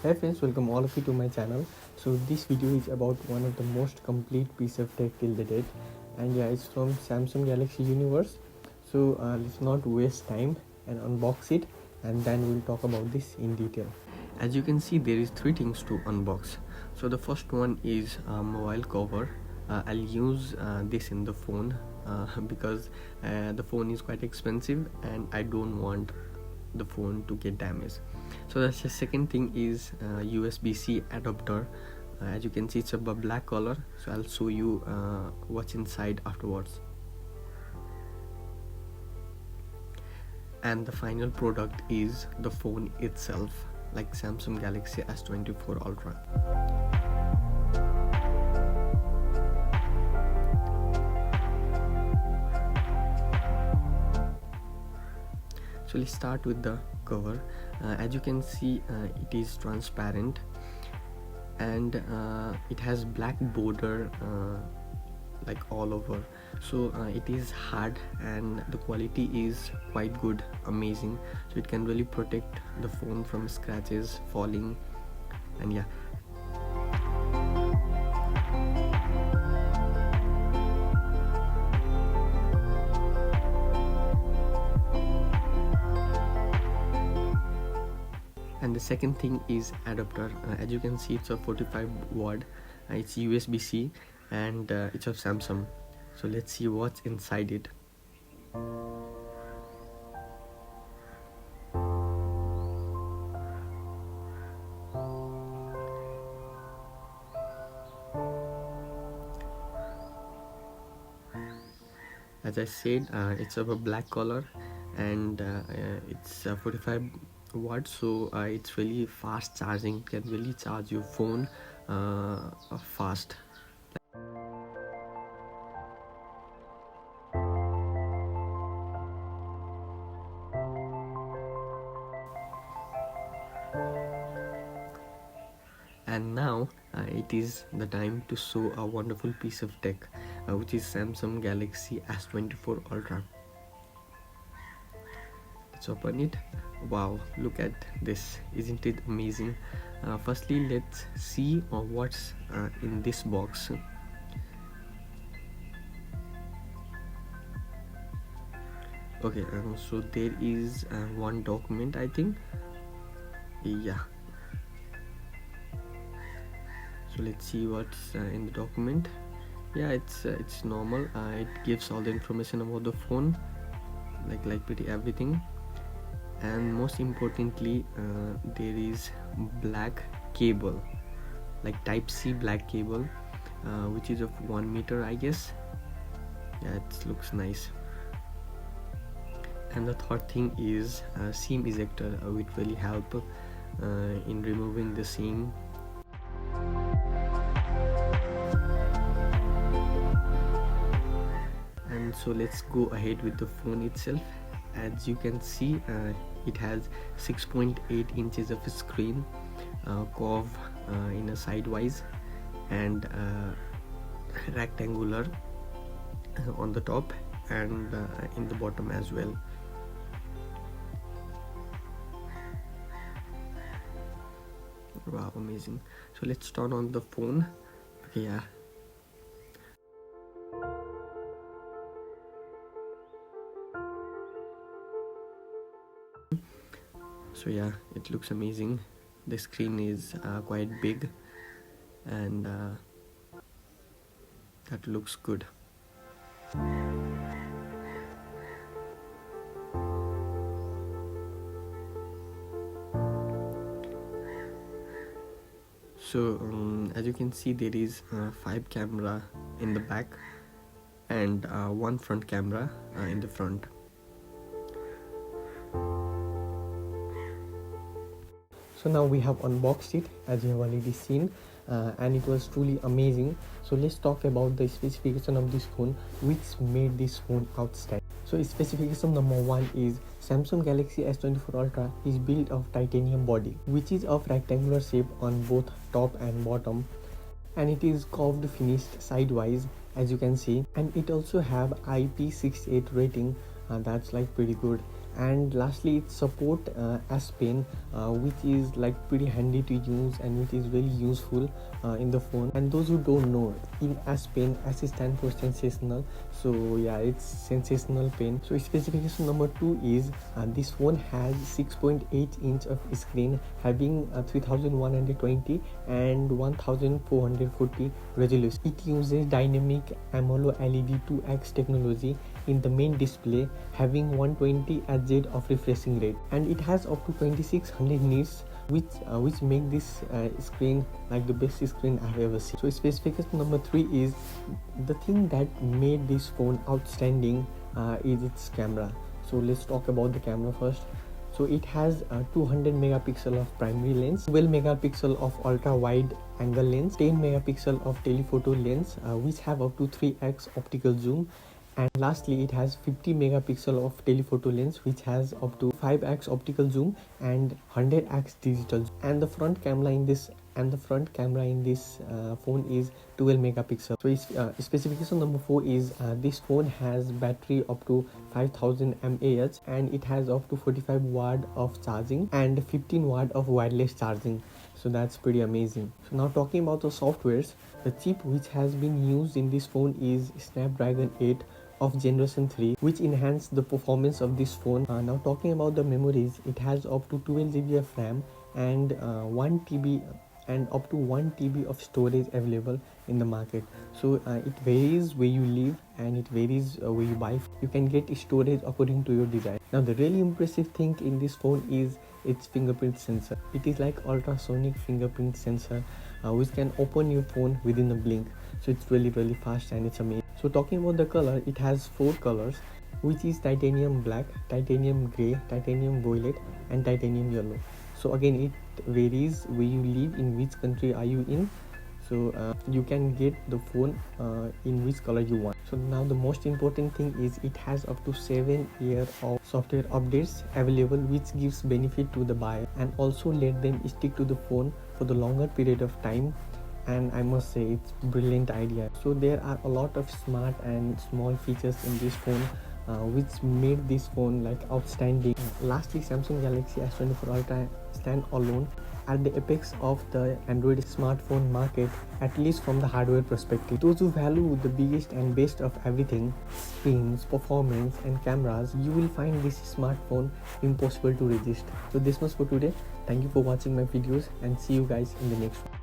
Hey friends, welcome all of you to my channel. So this video is about one of the most complete piece of tech till the date, and yeah, it's from Samsung Galaxy Universe. So let's not waste time and unbox it, and then we'll talk about this in detail. As you can see, there is three things to unbox. So the first one is a mobile cover. I'll use this in the phone because the phone is quite expensive and I don't want the phone to get damaged. So the second thing is USB-C adapter. As you can see, it's a black color, so I'll show you what's inside afterwards. And the final product is the phone itself, like Samsung Galaxy S24 Ultra. So let's start with the cover. As you can see, it is transparent and it has black border like all over. So it is hard and the quality is quite good, amazing. So it can really protect the phone from scratches, falling, and yeah. And the second thing is adapter. As you can see, it's a 45 watt, it's USB-C, and it's of Samsung. So let's see what's inside it. As I said, it's of a black color and it's 45 watts, so it's really fast charging. It can really charge your phone fast. And now it is the time to show a wonderful piece of tech, which is Samsung Galaxy S24 Ultra. Let's open it. Wow, look at this, isn't it amazing? Firstly, let's see what's in this box. Okay, so there is one document, I think. Yeah, so let's see what's in the document. Yeah, it's normal. It gives all the information about the phone, like pretty everything. And most importantly, there is black cable, like Type-C black cable, which is of 1 meter, I guess. Yeah, it looks nice. And the third thing is SIM ejector, which will help in removing the SIM. And so let's go ahead with the phone itself. As you can see, it has 6.8 inches of screen, curve in a sidewise, and rectangular on the top and in the bottom as well. Wow, amazing. So let's turn on the phone. Okay, yeah. So yeah, it looks amazing. The screen is quite big and that looks good. So as you can see, there is 5 camera in the back and 1 front camera in the front. So now we have unboxed it, as you have already seen, and it was truly amazing. So let's talk about the specification of this phone, which made this phone outstanding. So specification number 1 is Samsung Galaxy S24 Ultra is built of titanium body, which is of rectangular shape on both top and bottom, and it is curved finished sidewise, as you can see, and it also have IP68 rating. That's like pretty good. And lastly, it support S Pen, which is like pretty handy to use and which is very useful in the phone. And those who don't know, in S Pen, S stands for sensational, so yeah, it's sensational pen. So specification number 2 is this phone has 6.8 inch of screen, having 3120 and 1440 resolution. It uses dynamic AMOLED LED 2x technology in the main display, having 120 Hz of refreshing rate, and it has up to 2600 nits, which make this screen like the best screen I've ever seen. So specification number 3 is the thing that made this phone outstanding is its camera. So let's talk about the camera first. So it has 200 megapixel of primary lens, 12 megapixel of ultra wide angle lens, 10 megapixel of telephoto lens, which have up to 3x optical zoom, and lastly it has 50 megapixel of telephoto lens, which has up to 5x optical zoom and 100x digital zoom. And the front camera in this phone is 12 megapixel. So specification number 4 is this phone has battery up to 5000 mAh, and it has up to 45 watt of charging and 15 watt of wireless charging. So that's pretty amazing. So now talking about the softwares, the chip which has been used in this phone is Snapdragon 8 of generation 3, which enhance the performance of this phone. Now talking about the memories, it has up to 12 GB of RAM and 1 TB and up to 1 TB of storage available in the market. So it varies where you live and it varies where you buy. You can get storage according to your desire. Now the really impressive thing in this phone is its fingerprint sensor. It is like ultrasonic fingerprint sensor which can open your phone within a blink. So it's really fast and it's amazing. So talking about the color, it has 4 colors, which is titanium black, titanium gray, titanium violet and titanium yellow. So again, it varies where you live, in which country are you in. So you can get the phone in which color you want. So now the most important thing is it has up to 7 years of software updates available, which gives benefit to the buyer and also let them stick to the phone for the longer period of time. And I must say it's brilliant idea. So there are a lot of smart and small features in this phone which made this phone like outstanding. Lastly, Samsung Galaxy S24 Ultra stand alone at the apex of the Android smartphone market, at least from the hardware perspective. Those who value the biggest and best of everything, screens, performance and cameras, you will find this smartphone impossible to resist. So this was for today. Thank you for watching my videos and see you guys in the next one.